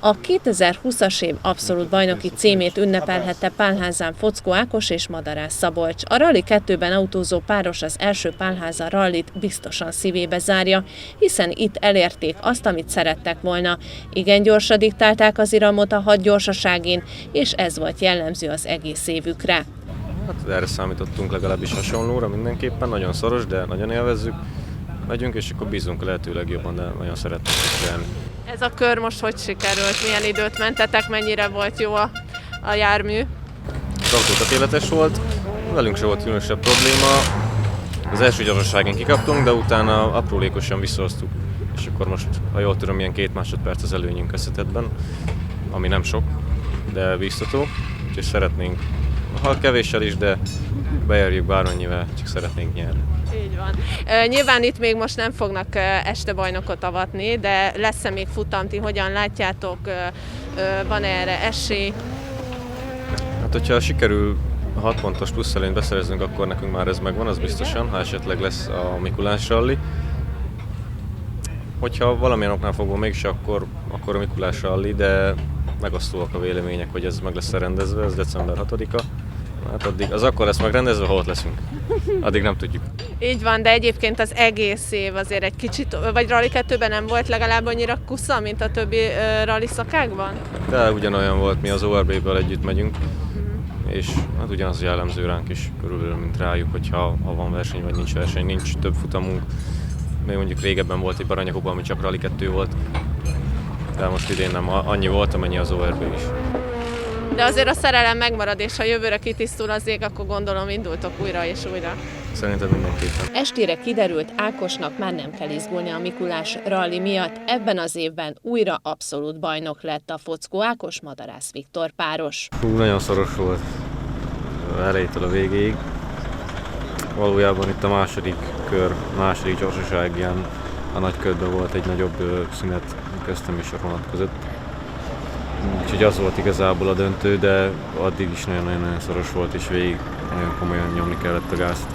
A 2020-as év abszolút bajnoki címét ünnepelhette Pálházán Foczko Ákos és Madarász Szabolcs. A Rally 2-ben autózó páros az első Pálháza rallit biztosan szívébe zárja, hiszen itt elérték azt, amit szerettek volna. Igen gyorsan diktálták az iramot a 6 gyorsaságén, és ez volt jellemző az egész évükre. Hát erre számítottunk, legalábbis hasonlóra mindenképpen, nagyon szoros, de nagyon élvezzük. Megyünk, és akkor bízunk a lehető legjobban, de nagyon szeretnénk csinálni. Ez a kör most hogy sikerült? Milyen időt mentetek? Mennyire volt jó a jármű? Az autó tökéletes volt, velünk se volt különösebb probléma. Az első gyorsaságén kikaptunk, de utána aprólékosan visszahoztuk. És akkor most, ha jól tudom, ilyen 2 másodperc az előnyünk összetettben, ami nem sok, de biztató. Úgyhogy szeretnénk, ha kevéssel is, de beérjük bármennyivel, csak szeretnénk nyerni. Így van. Nyilván itt még most nem fognak este bajnokot avatni, de lesz-e még futam, ti hogyan látjátok, van erre esély? Hát, hogyha sikerül 6 pontos plusz előnyt beszereznünk, akkor nekünk már ez megvan, az biztosan, ha esetleg lesz a Mikulás rally. Hogyha valamilyen oknál fogva mégse, akkor a Mikulás rally, de megosztóak a vélemények, hogy ez meg lesz rendezve, ez december 6-a. Hát addig, az akkor lesz megrendezve, ha ott leszünk. Addig nem tudjuk. Így van, de egyébként az egész év azért egy kicsit, vagy Rally 2-ben nem volt legalább annyira kusza, mint a többi rally szakákban? De ugyanolyan volt, mi az ORB-ből együtt megyünk, és hát ugyanaz jellemző ránk is körülbelül, mint rájuk, hogyha van verseny, vagy nincs verseny, nincs több futamunk. Még mondjuk régebben volt egy Baranyahóban, ami csak Rally 2 volt, de most idén nem annyi volt, amennyi az ORB is. De azért a szerelem megmarad, és ha jövőre kitisztul az ég, akkor gondolom indultok újra és újra. Szerintem mindenképpen. Estére kiderült, Ákosnak már nem kell izgulni a Mikulás rally miatt. Ebben az évben újra abszolút bajnok lett a Foczko Ákos Madarász Viktor páros. Nagyon szoros volt elejétől a végéig. Valójában itt a második kör, második gyorsaságján a nagy körben volt egy nagyobb szünet köztem és a Ronald között. Úgyhogy az volt igazából a döntő, de addig is nagyon-nagyon szoros volt, és végig nagyon komolyan nyomni kellett a gázt.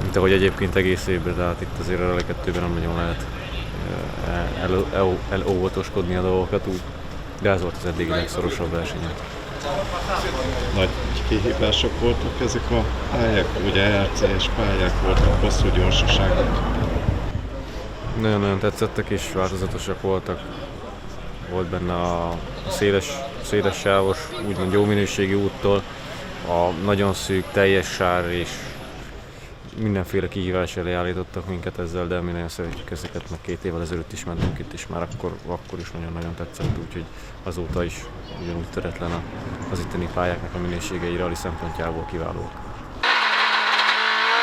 Mint ahogy egyébként egész évben, tehát itt azért a Rally 2-ben nem nagyon lehet elóvatoskodni a dolgokat, úgy, de ez volt az eddig legszorosabb verseny. Nagy kihívások voltak ezek a pályák, ugye RC-es pályák voltak, hosszú gyorsaságok. Nagyon-nagyon tetszettek és változatosak voltak. Volt benne a széles sávos, úgymond jó minőségi úttól, a nagyon szűk, teljes sár és mindenféle kihívás elé állítottak minket ezzel, de mi nagyon szeretjük ezeket, meg 2 évvel ezelőtt is mentünk itt, és már akkor is nagyon-nagyon tetszett, úgyhogy azóta is ugyanúgy töretlen az itteni pályáknak a minőségei rally szempontjából kiválóak.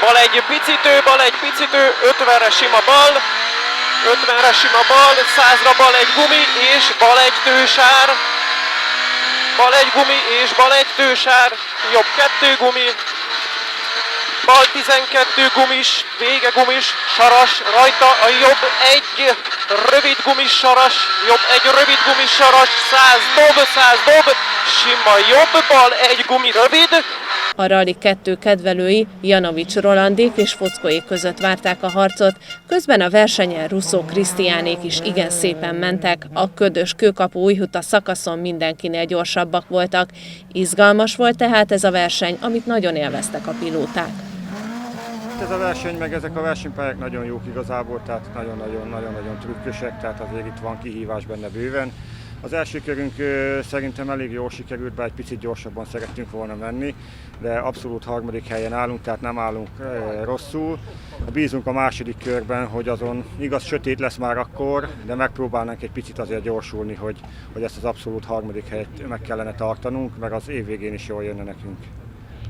Bal egy picitő, 50-re sima bal, 50-re sima bal, 100-ra bal egy gumi, és bal egy tősár. Bal egy gumi, és bal egy tősár, jobb 2 gumi. Bal 12 gumis, vége gumis, saras, rajta a jobb egy rövid gumis saras, jobb egy rövid gumis saras, 100 dob, sima jobb, bal egy gumi rövid. A Rally 2 kedvelői Janovics Rolandék és Foczkoék között várták a harcot, közben a versenyen Russo Krisztiánék is igen szépen mentek, a ködös kőkapu újhuta szakaszon mindenkinél gyorsabbak voltak. Izgalmas volt tehát ez a verseny, amit nagyon élveztek a pilóták. Ez a verseny, meg ezek a versenypályák nagyon jók igazából, tehát nagyon-nagyon trükkösek, tehát azért itt van kihívás benne bőven. Az első körünk szerintem elég jól sikerült, bár egy picit gyorsabban szerettünk volna menni, de abszolút 3. helyen állunk, tehát nem állunk rosszul. Bízunk a második körben, hogy azon igaz sötét lesz már akkor, de megpróbálnánk egy picit azért gyorsulni, hogy ezt az abszolút 3. helyet meg kellene tartanunk, meg az év végén is jól jönne nekünk.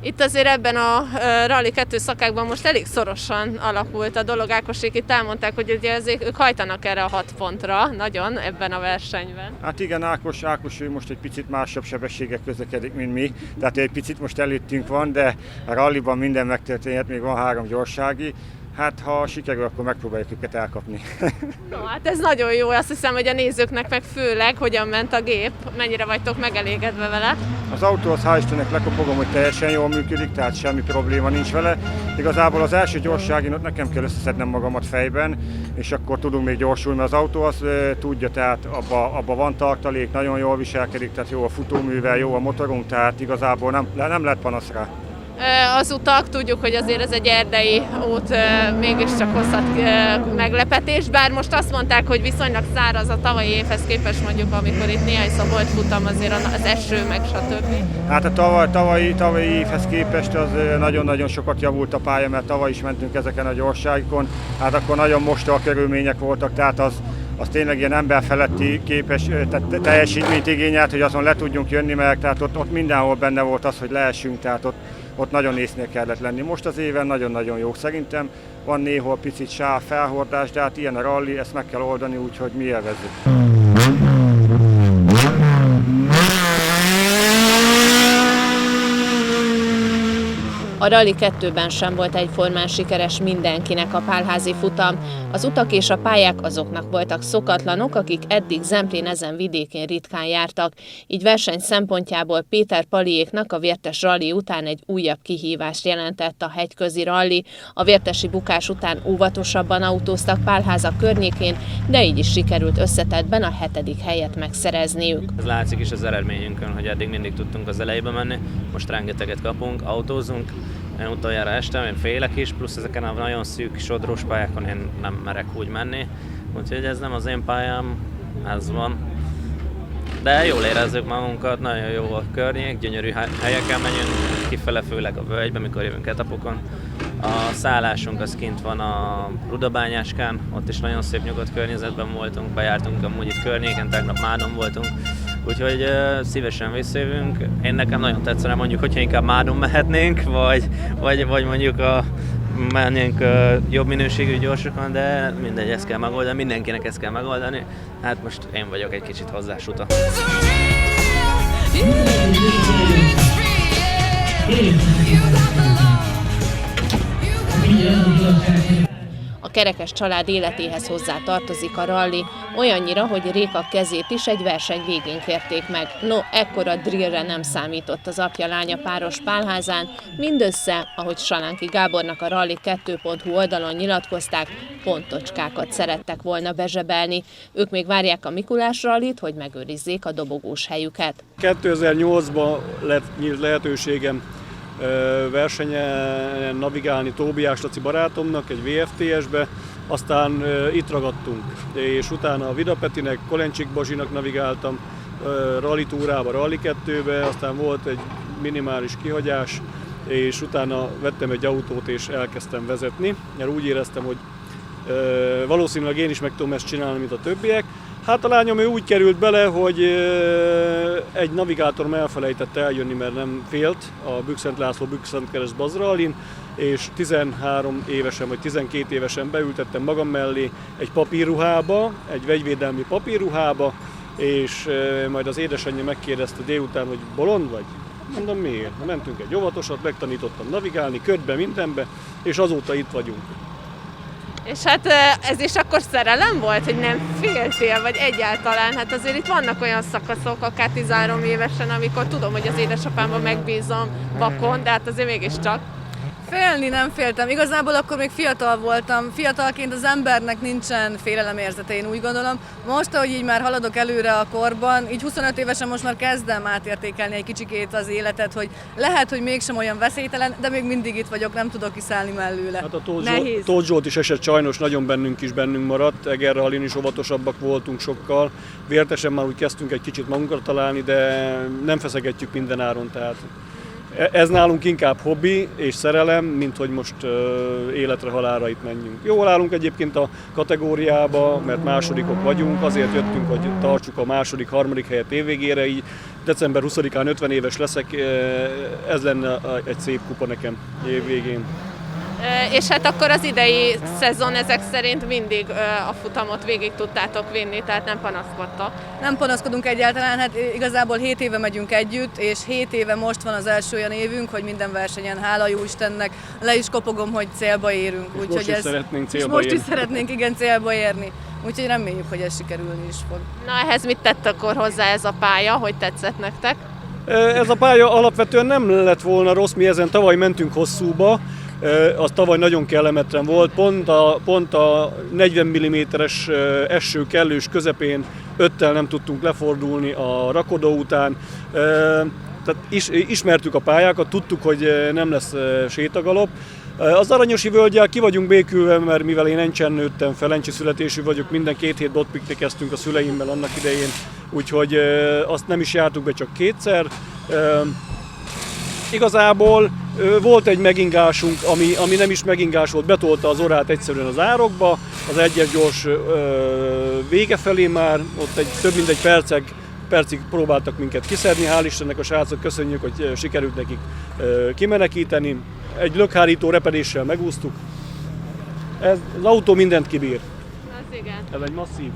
Itt azért ebben a Rally 2 szakákban most elég szorosan alakult a dolog. Ákosék itt elmondták, hogy ugye ők hajtanak erre a 6 pontra nagyon ebben a versenyben. Hát igen, Ákos ő most egy picit másabb sebességgel közlekedik, mint mi, tehát egy picit most előttünk van, de a rallyban minden megtörténhet, még van 3 gyorsági. Hát ha sikerül, akkor megpróbáljuk őket elkapni. No, hát ez nagyon jó, azt hiszem, hogy a nézőknek meg főleg, hogyan ment a gép, mennyire vagytok megelégedve vele. Az autó, az hál' Istennek lekopogom, hogy teljesen jól működik, tehát semmi probléma nincs vele. Igazából az első gyorságén ott nekem kell összeszednem magamat fejben, és akkor tudunk még gyorsulni, mert az autó az tudja, tehát abba van tartalék, nagyon jól viselkedik, tehát jó a futóművel, jó a motorunk, tehát igazából nem lehet panasz rá. Az utak, tudjuk, hogy azért ez egy erdei út, mégiscsak hozhat meglepetést, bár most azt mondták, hogy viszonylag száraz a tavalyi évhez képest, mondjuk, amikor itt néhány Szabolcs futam, azért az eső, meg stb. Hát a tavalyi évhez képest az nagyon-nagyon sokat javult a pálya, mert tavaly is mentünk ezeken a gyorságokon, hát akkor nagyon mostoha körülmények voltak, tehát az tényleg ilyen emberfeletti képes teljesítményt igényelt, hogy azon le tudjunk jönni, mert tehát ott mindenhol benne volt az, hogy leessünk, tehát ott nagyon észnél kellett lenni. Most az éven nagyon-nagyon jó szerintem, van néhol picit sáv felhordás, de hát ilyen a ralli, ezt meg kell oldani, úgyhogy mi élvezzük. A Rally 2-ben sem volt egyformán sikeres mindenkinek a pálházi futam. Az utak és a pályák azoknak voltak szokatlanok, akik eddig Zemplén ezen vidékén ritkán jártak. Így verseny szempontjából Péter Paliéknak a Vértes rally után egy újabb kihívást jelentett a hegyközi rally. A vértesi bukás után óvatosabban autóztak Pálháza környékén, de így is sikerült összetettben a 7. helyet megszerezniük. Ez látszik is az eredményünkön, hogy eddig mindig tudtunk az elejébe menni, most rengeteget kapunk, autózunk. Én utoljára estem, én félek is, plusz ezeken a nagyon szűk sodrós pályákon én nem merek úgy menni. Úgyhogy ez nem az én pályám, ez van. De jól érezzük magunkat, nagyon jó a környék, gyönyörű helyeken megyünk, kifele főleg a völgybe, mikor jövünk etapokon. A szállásunk az kint van a Rudabányáskán, ott is nagyon szép nyugodt környezetben voltunk, bejártunk amúgy itt környéken, tegnap Mádon voltunk. Úgyhogy szívesen visszajövünk. Én nekem nagyon tetszene mondjuk, hogyha inkább Mádon mehetnénk, vagy mondjuk mennénk jobb minőségű gyorsokon, de mindegy, ezt kell megoldani, mindenkinek ezt kell megoldani. Hát most én vagyok egy kicsit hozzásuta. A kerekes család életéhez hozzá tartozik a ralli, olyannyira, hogy Réka kezét is egy verseny végén kérték meg. No, ekkora drillre nem számított az apja-lánya páros Pálházán, mindössze, ahogy Salánki Gábornak a Rally2.hu oldalon nyilatkozták, pontocskákat szerettek volna bezsebelni. Ők még várják a Mikulás rallit, hogy megőrizzék a dobogós helyüket. 2008-ban lett lehetőségem versenyen navigálni Tóbiás Laci barátomnak egy VFTS-be, aztán itt ragadtunk, és utána a Vida Petinek, Kolencsik Bazsinak navigáltam rally túrába, Rally 2-be, aztán volt egy minimális kihagyás, és utána vettem egy autót és elkezdtem vezetni, mert úgy éreztem, hogy valószínűleg én is meg tudom ezt csinálni, mint a többiek. Hát a lányom ő úgy került bele, hogy egy navigátorom elfelejtett eljönni, mert nem félt a Bükszent László Bükkszentkereszt Bazrallin, és 13 évesen vagy 12 évesen beültettem magam mellé egy papírruhába, egy vegyvédelmi papírruhába, és majd az édesanyja megkérdezte délután, hogy bolond vagy? Mondom, miért? Mentünk egy óvatosat, megtanítottam navigálni, ködbe, mindenbe, és azóta itt vagyunk. És hát ez is akkor szerelem volt, hogy nem féltél, vagy egyáltalán? Hát azért itt vannak olyan szakaszok, akár 13 évesen, amikor tudom, hogy az édesapámban megbízom vakon, de hát azért mégiscsak. Félni nem féltem. Igazából akkor még fiatal voltam. Fiatalként az embernek nincsen félelemérzete, én úgy gondolom. Most, ahogy így már haladok előre a korban, így 25 évesen most már kezdem átértékelni egy kicsikét az életet, hogy lehet, hogy mégsem olyan veszélytelen, de még mindig itt vagyok, nem tudok kiszállni mellőle. Hát a Tóth Zsolt is esett sajnos, nagyon bennünk maradt. Eger rallin is óvatosabbak voltunk sokkal. Vértesen már úgy kezdtünk egy kicsit magunkra találni, de nem feszegetjük minden áron, tehát ez nálunk inkább hobbi és szerelem, mint hogy most életre halálra itt menjünk. Jól állunk egyébként a kategóriába, mert másodikok vagyunk, azért jöttünk, hogy tartsuk a második, harmadik helyet évvégére, így december 20-án 50 éves leszek, ez lenne egy szép kupa nekem évvégén. És hát akkor az idei szezon ezek szerint mindig a futamot végig tudtátok vinni, tehát nem panaszkodtok. Nem panaszkodunk egyáltalán, hát igazából 7 éve megyünk együtt, és 7 éve most van az első olyan évünk, hogy minden versenyen, hála jó Istennek, le is kopogom, hogy célba érünk. Most is szeretnénk célba most érni. is szeretnénk, igen, célba érni. Úgyhogy reméljük, hogy ez sikerülni is fog. Na ehhez mit tett akkor hozzá ez a pálya, hogy tetszett nektek? Ez a pálya alapvetően nem lett volna rossz, mi ezen tavaly mentünk hosszúba, az tavaly nagyon kellemetlen volt, pont a 40 mm-es eső kellős közepén 5-tel nem tudtunk lefordulni a rakodó után, tehát ismertük a pályákat, tudtuk, hogy nem lesz sétagalop. Az Aranyosi völgyel ki vagyunk békülve, mert mivel én Encsen nőttem fel, encsi születésű vagyok, minden 2 hét botpiknikeztünk a szüleimmel annak idején, úgyhogy azt nem is jártuk be, csak 2-szer. Igazából volt egy megingásunk, ami nem is megingás volt, betolta az orrát egyszerűen az árokba, az egyes gyors vége felé már, ott több mint egy percig próbáltak minket kiszedni, hál' Istennek a srácok, köszönjük, hogy sikerült nekik kimenekíteni. Egy lökhárító repedéssel megúsztuk. Az autó mindent kibír. Az igen. Ez egy masszív.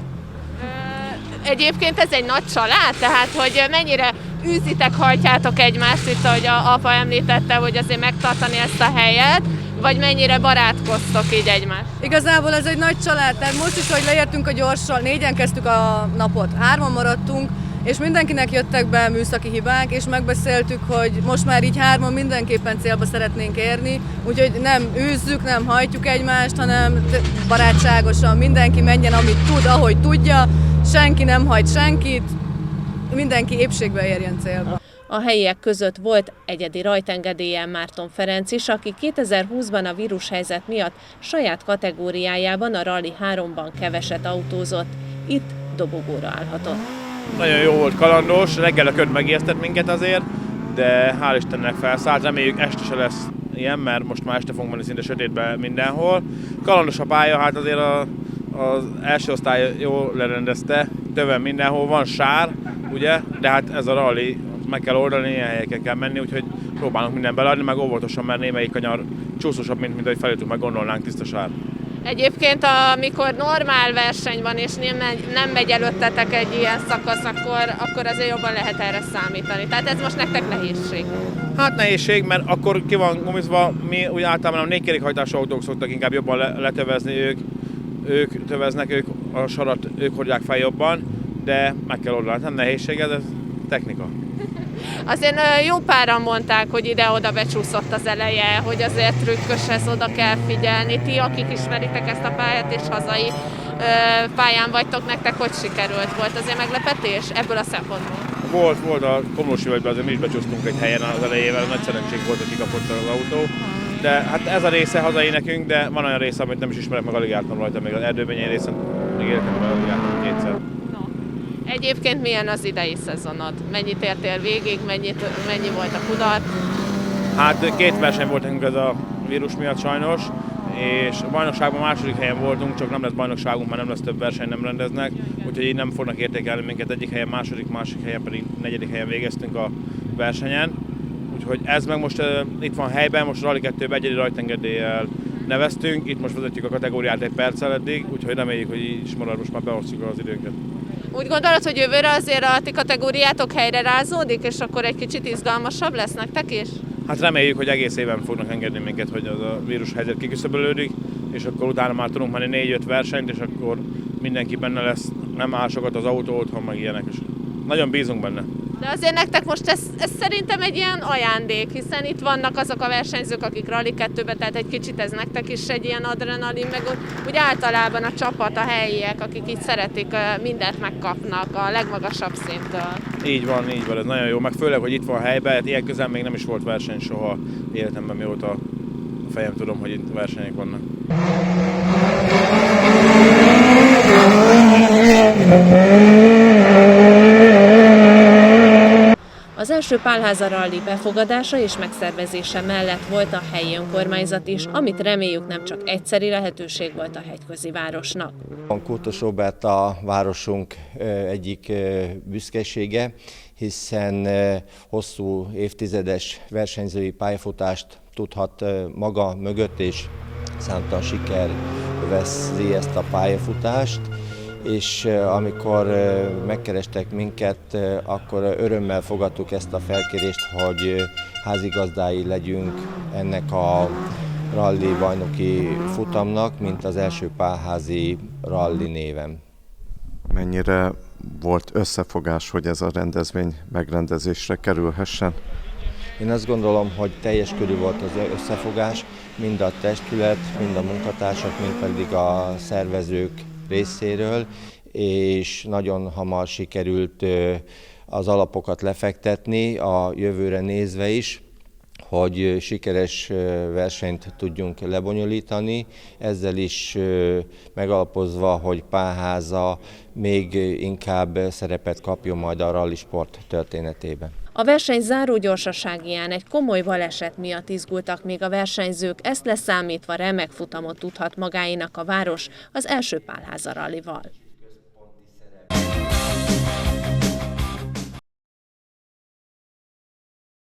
Egyébként ez egy nagy család, tehát hogy mennyire űzitek, hajtjátok egymást, itt ahogy a apa említette, hogy azért megtartani ezt a helyet, vagy mennyire barátkoztok így egymást? Igazából ez egy nagy család, tehát most is, hogy leértünk a gyorssal, 4-en kezdtük a napot, 3-an maradtunk, és mindenkinek jöttek be műszaki hibák, és megbeszéltük, hogy most már így 3-an mindenképpen célba szeretnénk érni, úgyhogy nem űzzük, nem hajtjuk egymást, hanem barátságosan mindenki menjen, amit tud, ahogy tudja, senki nem hajt senkit, mindenki épségbe érjen célba. A helyiek között volt egyedi rajtengedéllyel Márton Ferenc is, aki 2020-ban a vírushelyzet miatt saját kategóriájában, a Rally 3-ban keveset autózott. Itt dobogóra állhatott. Nagyon jó volt, kalandos, reggel a köd megijesztett minket azért, de hál' Istennek felszállt, reméljük este se lesz ilyen, mert most már este fogunk menni szinte sötétben mindenhol. Kalandos a pálya, hát azért az első osztály jól lerendezte, többen mindenhol van sár, ugye, de hát ez a rally, meg kell oldani, ilyen helyeken kell menni, úgyhogy próbálunk mindent beleadni, meg óvatosan, mert némelyik kanyar csúszósabb, mint ahogy felültünk, meg gondolnánk, tiszta sár. Egyébként, amikor normál verseny van, és nem megy előttetek egy ilyen szakasz, akkor azért jobban lehet erre számítani. Tehát ez most nektek nehézség. Hát nehézség, mert akkor ki van gumizva, mi úgy általában a 4 kerékhajtású autók szoktak inkább jobban letövezni, ők töveznek, ők a sarat, ők hordják fel jobban, de meg kell oldani. Nem nehézség, ez technika. Azért jó páran mondták, hogy ide-oda becsúszott az eleje, hogy azért trükkös, ez, oda kell figyelni. Ti, akik ismeritek ezt a pályát és hazai pályán vagytok, nektek hogy sikerült? Volt azért meglepetés ebből a szempontból? Volt a Komlósi völgyben, azért mi is becsúsztunk egy helyen az elejével, nagy szerencség volt, hogy kikapott az autó. De hát ez a része hazai nekünk, de van olyan része, amit nem is ismerek, meg alig jártam rajta, még az erdőbenyei részen még életemben alig jártam 2-szer. Egyébként milyen az idei szezonod? Mennyit értél végig, mennyi volt a kudarc? Hát 2 verseny volt nekünk ez a vírus miatt sajnos, és a bajnokságban második helyen voltunk, csak nem lesz bajnokságunk, mert nem lesz több verseny, nem rendeznek, úgyhogy így nem fognak értékelni minket, egyik helyen másik helyen pedig 4. helyen végeztünk a versenyen. Úgyhogy ez meg most itt van helyben, most Rally 2-ben egyedi rajtengedéllyel neveztünk, itt most vezetjük a kategóriát egy perccel eddig, úgyhogy reméljük, hogy így is marad, most már beosztjuk az időnket. Úgy gondolod, hogy jövőre azért a ti kategóriátok helyre rázódik, és akkor egy kicsit izgalmasabb lesz nektek is? Hát reméljük, hogy egész éven fognak engedni minket, hogy az a vírus helyzet kiküszöbölődik, és akkor utána már tudunk menni 4-5 versenyt, és akkor mindenki benne lesz, nem áll sokat az autó otthon, meg ilyenek, és nagyon bízunk benne. De azért nektek most ez szerintem egy ilyen ajándék, hiszen itt vannak azok a versenyzők, akik Rally 2-ben, tehát egy kicsit ez nektek is egy ilyen adrenalin, meg úgy általában a csapat, a helyiek, akik így szeretik, mindent megkapnak a legmagasabb szinttől. Így van, ez nagyon jó, meg főleg, hogy itt van helyben, hát ilyen közel még nem is volt verseny soha életemben, mióta a fejem tudom, hogy itt versenyek vannak. Az első Pálháza Rally befogadása és megszervezése mellett volt a helyi önkormányzat is, amit reméljük nem csak egyszeri lehetőség volt a hegyközi városnak. Kótos Róbert a városunk egyik büszkesége, hiszen hosszú évtizedes versenyzői pályafutást tudhat maga mögött, és számtalan siker veszi ezt a pályafutást, és amikor megkerestek minket, akkor örömmel fogadtuk ezt a felkérést, hogy házigazdái legyünk ennek a ralli bajnoki futamnak, mint az első pálházi ralli néven. Mennyire volt összefogás, hogy ez a rendezvény megrendezésre kerülhessen? Én azt gondolom, hogy teljes körű volt az összefogás, mind a testület, mind a munkatársak, mind pedig a szervezők részéről, és nagyon hamar sikerült az alapokat lefektetni a jövőre nézve is, hogy sikeres versenyt tudjunk lebonyolítani, ezzel is megalapozva, hogy Pálháza még inkább szerepet kapjon majd a rallisport történetében. A verseny záró gyorsaságiján egy komoly baleset miatt izgultak még a versenyzők, ezt leszámítva remek futamot tudhat magáénak a város az első Pálháza rallival.